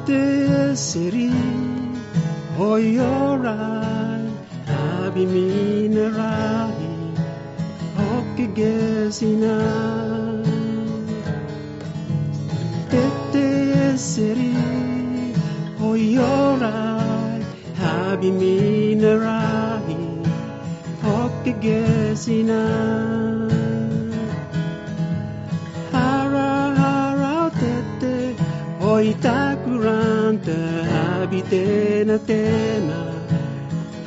the city, oi orai, abi minerai, hoki gesina. The city, oi orai, abi minerai, hoki gesina. Oi takuranta habitena tena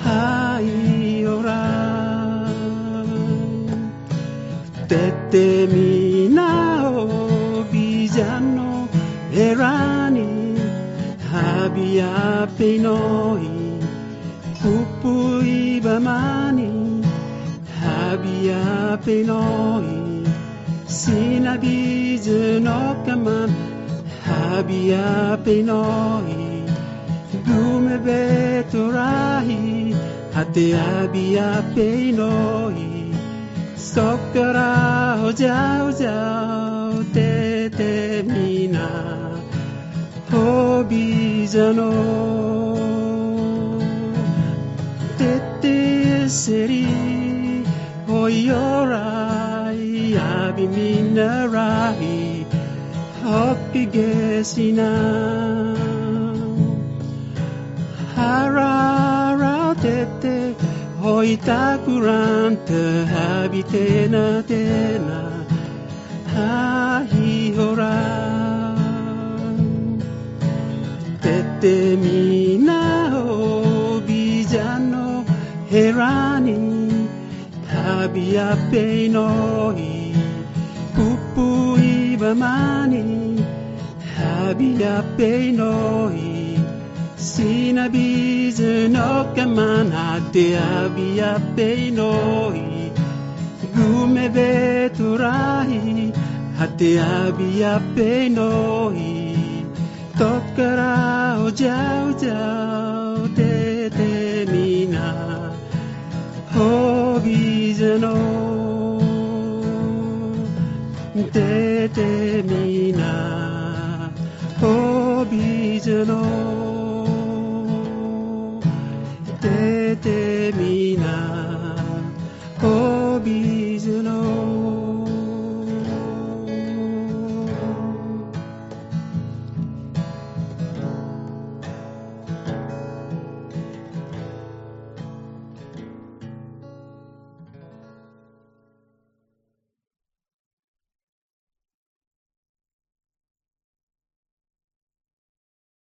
hai ora tete mina o bijano erani habia penoi pupui bamani habia penoi sinabijano kaman habia penoi gume betorahi hate habia penoi sokara hojau jau tete mina hobijano tete seri hoyorai abi minarai hoki gesina harara tete hoi takuranta habitena tena hahi hora tete mina o bijano herani habia penoi pupui bamani habia penoi sinabijano kaman hate habia penoi gume beturahi hate habia penoi tokara hojau jau tete mina hobijano tete mina hobijano tete mina hobijano